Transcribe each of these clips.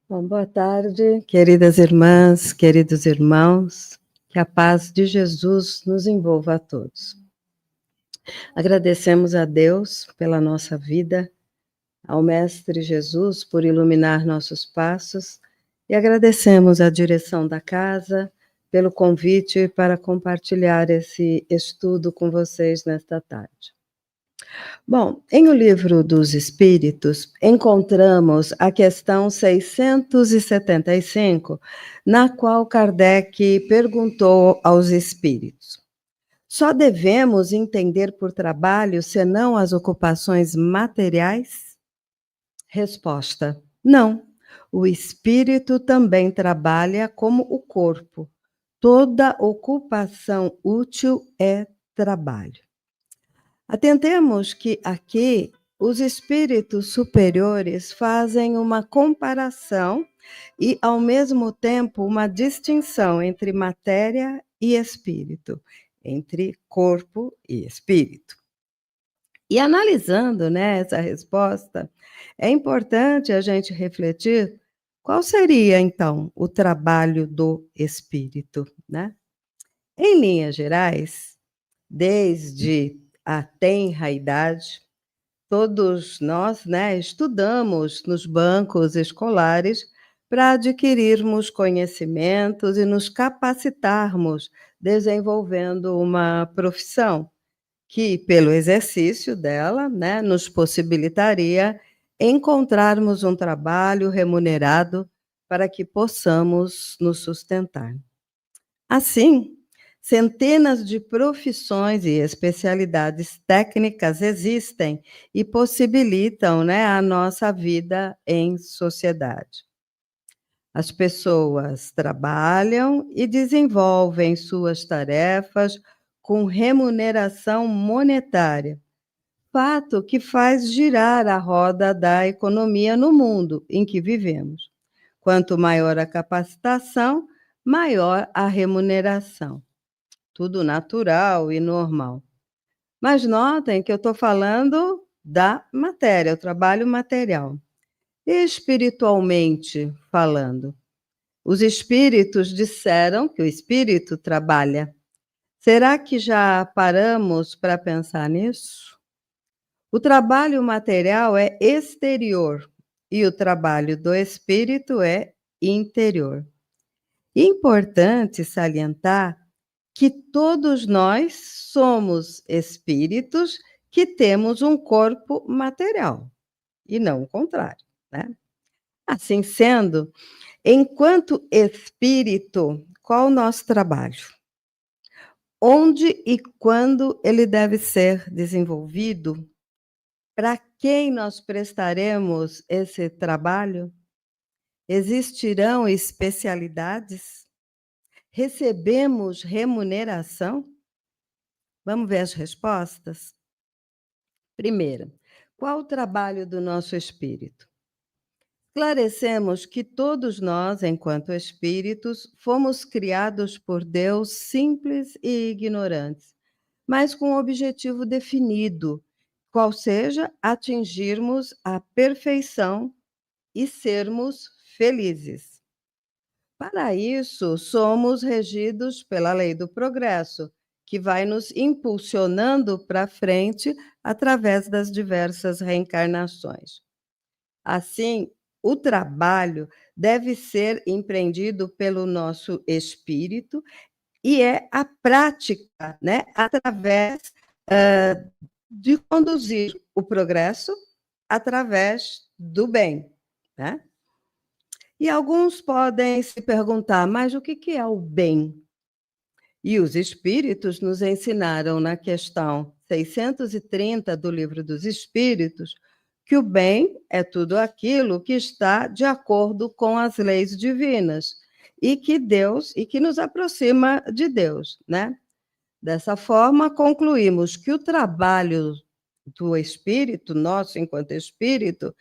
Bom, boa tarde, queridas irmãs, queridos irmãos, que a paz de Jesus nos envolva a todos. Agradecemos a Deus pela nossa vida, ao Mestre Jesus por iluminar nossos passos e agradecemos a direção da casa pelo convite para compartilhar esse estudo com vocês nesta tarde. Bom, em O Livro dos Espíritos, encontramos a questão 675, na qual Kardec perguntou aos espíritos: só devemos entender por trabalho senão as ocupações materiais? Resposta: não. O espírito também trabalha como o corpo. Toda ocupação útil é trabalho. Atentemos que aqui os espíritos superiores fazem uma comparação e, ao mesmo tempo, uma distinção entre matéria e espírito, entre corpo e espírito. E analisando, né, essa resposta, é importante a gente refletir qual seria, então, o trabalho do espírito, né? Em linhas gerais, desde a tenra idade, todos nós, né, estudamos nos bancos escolares para adquirirmos conhecimentos e nos capacitarmos, desenvolvendo uma profissão que, pelo exercício dela, né, nos possibilitaria encontrarmos um trabalho remunerado para que possamos nos sustentar. Assim, centenas de profissões e especialidades técnicas existem e possibilitam, né, a nossa vida em sociedade. As pessoas trabalham e desenvolvem suas tarefas com remuneração monetária, fato que faz girar a roda da economia no mundo em que vivemos. Quanto maior a capacitação, maior a remuneração. Tudo natural e normal. Mas notem que eu estou falando da matéria, o trabalho material. Espiritualmente falando, os espíritos disseram que o espírito trabalha. Será que já paramos para pensar nisso? O trabalho material é exterior e o trabalho do espírito é interior. Importante salientar que todos nós somos espíritos que temos um corpo material, e não o contrário, né? Assim sendo, enquanto espírito, qual o nosso trabalho? Onde e quando ele deve ser desenvolvido? Para quem nós prestaremos esse trabalho? Existirão especialidades? Recebemos remuneração? Vamos ver as respostas? Primeira, qual o trabalho do nosso espírito? Esclarecemos que todos nós, enquanto espíritos, fomos criados por Deus simples e ignorantes, mas com um objetivo definido, qual seja atingirmos a perfeição e sermos felizes. Para isso, somos regidos pela lei do progresso, que vai nos impulsionando para frente através das diversas reencarnações. Assim, o trabalho deve ser empreendido pelo nosso espírito e é a prática, né, através de conduzir o progresso através do bem, né? E alguns podem se perguntar, mas o que é o bem? E os espíritos nos ensinaram na questão 630 do Livro dos Espíritos que o bem é tudo aquilo que está de acordo com as leis divinas e que nos aproxima de Deus, né? Dessa forma, concluímos que o trabalho do espírito, nosso enquanto espírito,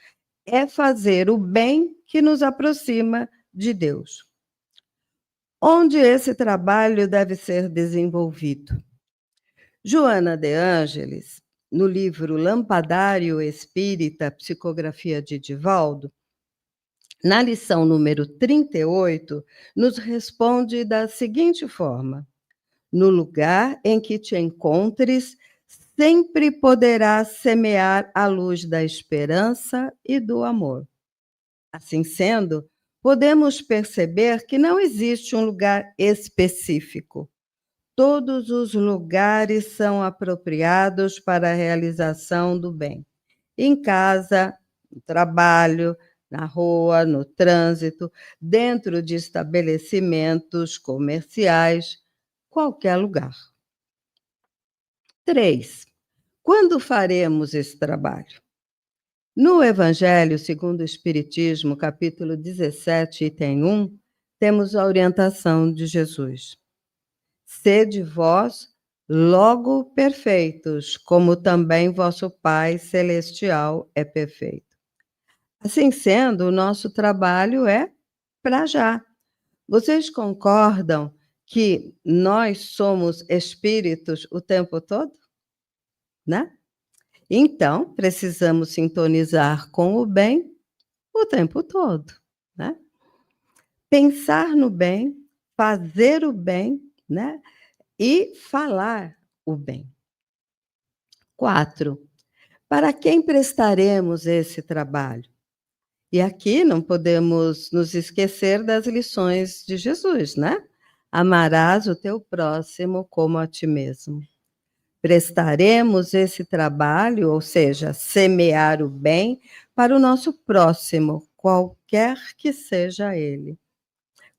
é fazer o bem que nos aproxima de Deus. Onde esse trabalho deve ser desenvolvido? Joana de Ângeles, no livro Lampadário Espírita, Psicografia de Divaldo, Na lição número 38, nos responde da seguinte forma: no lugar em que te encontres, sempre poderás semear a luz da esperança e do amor. Assim sendo, podemos perceber que não existe um lugar específico. Todos os lugares são apropriados para a realização do bem. Em casa, no trabalho, na rua, no trânsito, dentro de estabelecimentos comerciais, qualquer lugar. 3. Quando faremos esse trabalho? No Evangelho segundo o Espiritismo, capítulo 17, item 1, temos a orientação de Jesus. Sede vós logo perfeitos, como também vosso Pai celestial é perfeito. Assim sendo, o nosso trabalho é para já. Vocês concordam que nós somos espíritos o tempo todo? Né? Então, precisamos sintonizar com o bem o tempo todo, né? Pensar no bem, fazer o bem, né? E falar o bem. 4. Para quem prestaremos esse trabalho? E aqui não podemos nos esquecer das lições de Jesus, né? Amarás o teu próximo como a ti mesmo. Prestaremos esse trabalho, ou seja, semear o bem, para o nosso próximo, qualquer que seja ele,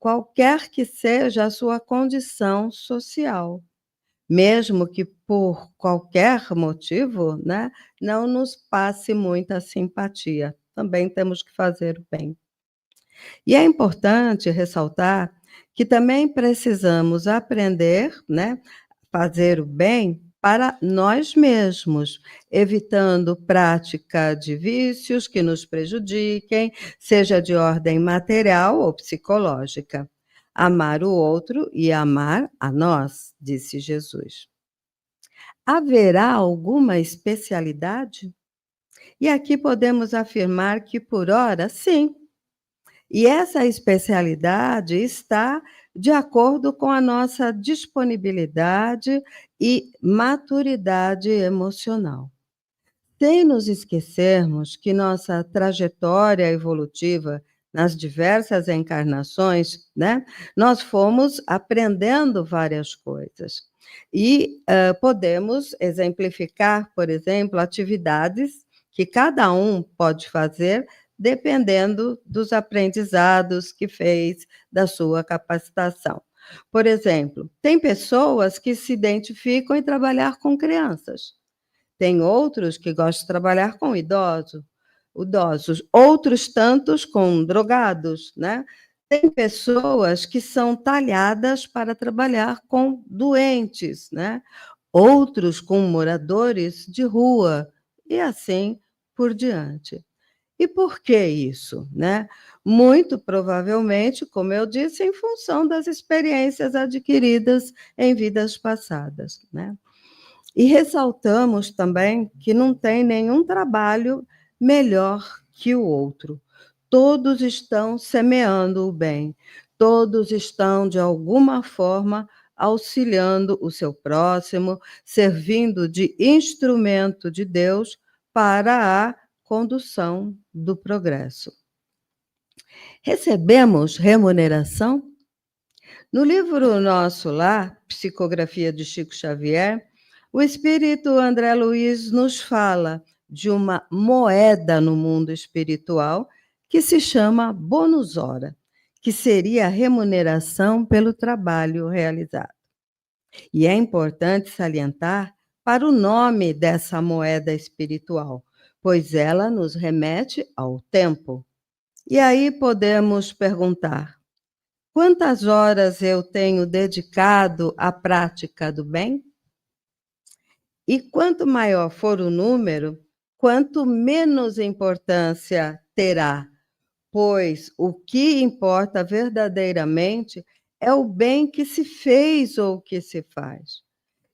qualquer que seja a sua condição social, mesmo que por qualquer motivo, né, não nos passe muita simpatia, também temos que fazer o bem. E é importante ressaltar que também precisamos aprender, né, fazer o bem para nós mesmos, evitando prática de vícios que nos prejudiquem, seja de ordem material ou psicológica. Amar o outro e amar a nós, disse Jesus. Haverá alguma especialidade? E aqui podemos afirmar que, por ora, sim. E essa especialidade está de acordo com a nossa disponibilidade e maturidade emocional. Sem nos esquecermos que nossa trajetória evolutiva nas diversas encarnações, né, nós fomos aprendendo várias coisas. E podemos exemplificar, por exemplo, atividades que cada um pode fazer dependendo dos aprendizados que fez, da sua capacitação. Por exemplo, tem pessoas que se identificam em trabalhar com crianças. Tem outros que gostam de trabalhar com idosos, outros tantos com drogados, né? Tem pessoas que são talhadas para trabalhar com doentes, né? Outros com moradores de rua, e assim por diante. E por que isso, né? Muito provavelmente, como eu disse, em função das experiências adquiridas em vidas passadas, né? E ressaltamos também que não tem nenhum trabalho melhor que o outro. Todos estão semeando o bem, todos estão, de alguma forma, auxiliando o seu próximo, servindo de instrumento de Deus para a condução do progresso. Recebemos remuneração? No livro Nosso Lar, Psicografia de Chico Xavier, o espírito André Luiz nos fala de uma moeda no mundo espiritual que se chama bônus hora, que seria a remuneração pelo trabalho realizado. E é importante salientar para o nome dessa moeda espiritual, pois ela nos remete ao tempo. E aí podemos perguntar: quantas horas eu tenho dedicado à prática do bem? E quanto maior for o número, quanto menos importância terá, pois o que importa verdadeiramente é o bem que se fez ou que se faz.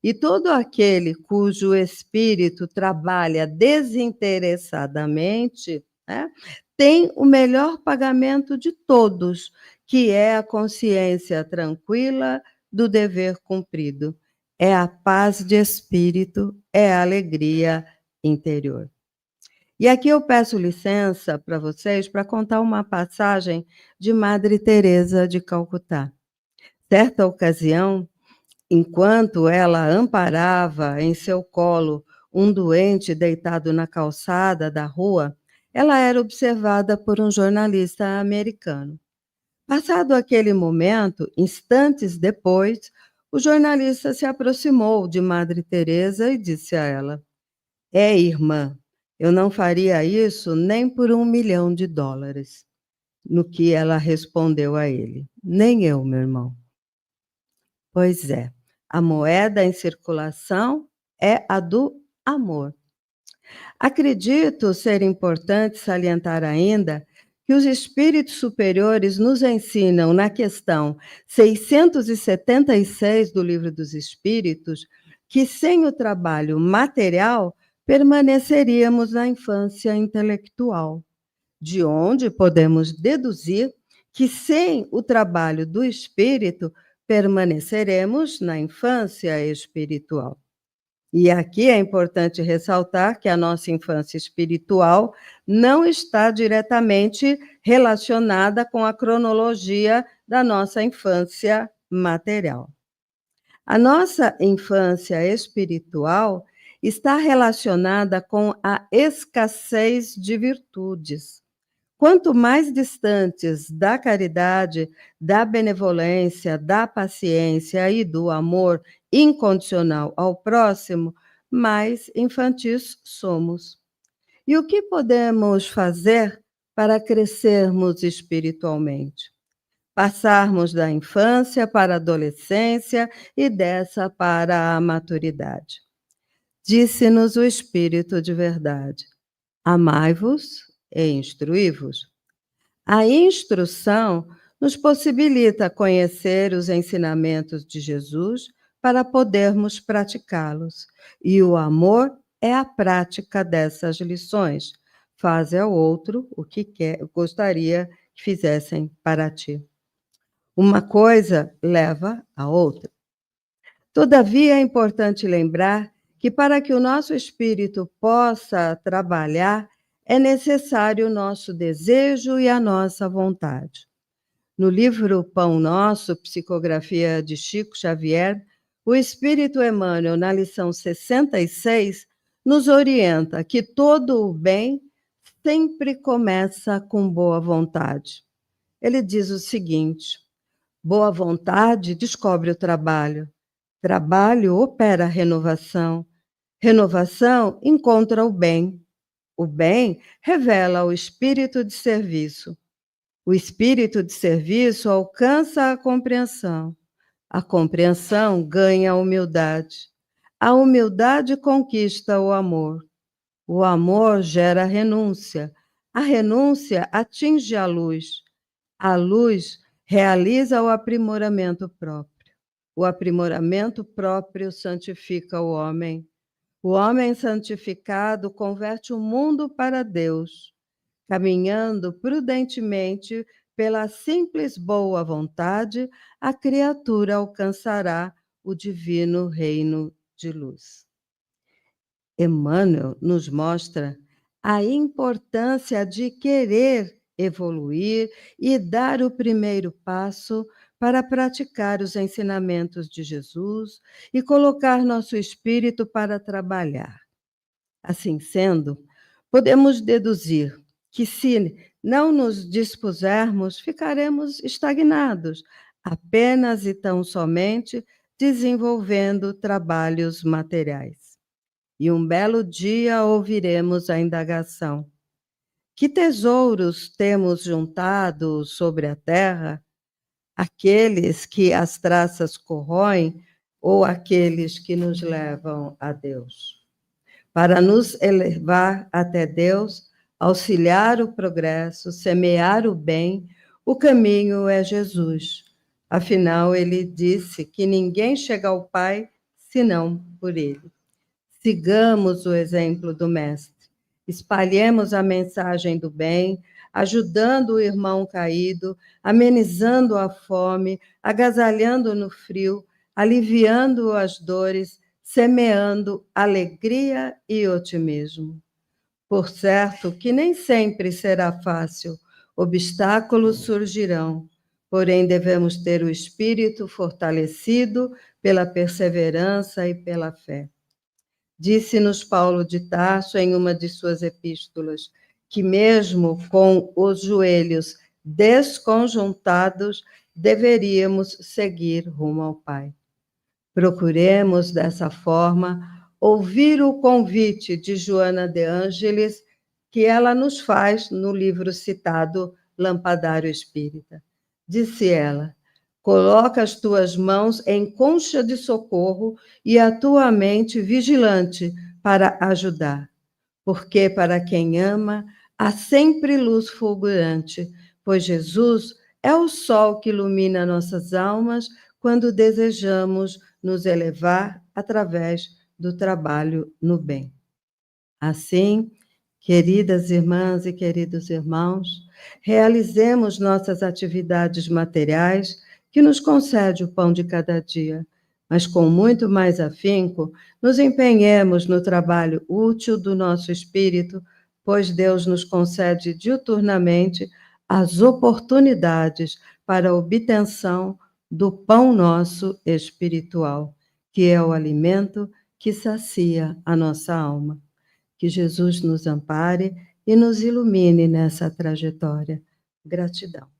E todo aquele cujo espírito trabalha desinteressadamente, né, tem o melhor pagamento de todos, que é a consciência tranquila do dever cumprido. É a paz de espírito, é a alegria interior. E aqui eu peço licença para vocês para contar uma passagem de Madre Teresa de Calcutá. Certa ocasião, enquanto ela amparava em seu colo um doente deitado na calçada da rua, ela era observada por um jornalista americano. Passado aquele momento, instantes depois, o jornalista se aproximou de Madre Teresa e disse a ela: irmã, eu não faria isso nem por $1 milhão. No que ela respondeu a ele: nem eu, meu irmão. Pois é, a moeda em circulação é a do amor. Acredito ser importante salientar ainda que os espíritos superiores nos ensinam na questão 676 do Livro dos Espíritos que sem o trabalho material permaneceríamos na infância intelectual, de onde podemos deduzir que sem o trabalho do espírito permaneceremos na infância espiritual. E aqui é importante ressaltar que a nossa infância espiritual não está diretamente relacionada com a cronologia da nossa infância material. A nossa infância espiritual está relacionada com a escassez de virtudes. Quanto mais distantes da caridade, da benevolência, da paciência e do amor incondicional ao próximo, mais infantis somos. E o que podemos fazer para crescermos espiritualmente? Passarmos da infância para a adolescência e dessa para a maturidade. Disse-nos o Espírito de verdade: amai-vos e instruí-vos. A instrução nos possibilita conhecer os ensinamentos de Jesus para podermos praticá-los. E o amor é a prática dessas lições. Faze ao outro o que gostaria que fizessem para ti. Uma coisa leva a outra. Todavia, é importante lembrar que para que o nosso espírito possa trabalhar, é necessário o nosso desejo e a nossa vontade. No livro Pão Nosso, psicografia de Chico Xavier, o Espírito Emmanuel, na lição 66, nos orienta que todo o bem sempre começa com boa vontade. Ele diz o seguinte: boa vontade descobre o trabalho, trabalho opera a renovação, renovação encontra o bem revela o espírito de serviço. O espírito de serviço alcança a compreensão ganha a humildade conquista o amor gera a renúncia atinge a luz realiza o aprimoramento próprio santifica o homem santificado converte o mundo para Deus, caminhando prudentemente pela simples boa vontade, a criatura alcançará o divino reino de luz. Emmanuel nos mostra a importância de querer evoluir e dar o primeiro passo para praticar os ensinamentos de Jesus e colocar nosso espírito para trabalhar. Assim sendo, podemos deduzir que, se não nos dispusermos, ficaremos estagnados, apenas e tão somente desenvolvendo trabalhos materiais. E um belo dia ouviremos a indagação: que tesouros temos juntado sobre a terra? Aqueles que as traças corroem ou aqueles que nos levam a Deus? Para nos elevar até Deus, auxiliar o progresso, semear o bem, o caminho é Jesus. Afinal, ele disse que ninguém chega ao Pai senão por ele. Sigamos o exemplo do Mestre Espalhemos a mensagem do bem, ajudando o irmão caído, amenizando a fome, agasalhando no frio, aliviando as dores, semeando alegria e otimismo. Por certo que nem sempre será fácil, obstáculos surgirão, porém devemos ter o espírito fortalecido pela perseverança e pela fé. Disse-nos Paulo de Tarso em uma de suas epístolas, que mesmo com os joelhos desconjuntados, deveríamos seguir rumo ao Pai. Procuremos, dessa forma, ouvir o convite de Joana de Ângeles, que ela nos faz no livro citado Lampadário Espírita. Disse ela: coloca as tuas mãos em concha de socorro e a tua mente vigilante para ajudar, porque para quem ama há sempre luz fulgurante, pois Jesus é o sol que ilumina nossas almas quando desejamos nos elevar através do trabalho no bem. Assim, queridas irmãs e queridos irmãos, realizemos nossas atividades materiais que nos concede o pão de cada dia, mas com muito mais afinco, nos empenhemos no trabalho útil do nosso espírito, pois Deus nos concede diuturnamente as oportunidades para a obtenção do pão nosso espiritual, que é o alimento que sacia a nossa alma. Que Jesus nos ampare e nos ilumine nessa trajetória. Gratidão.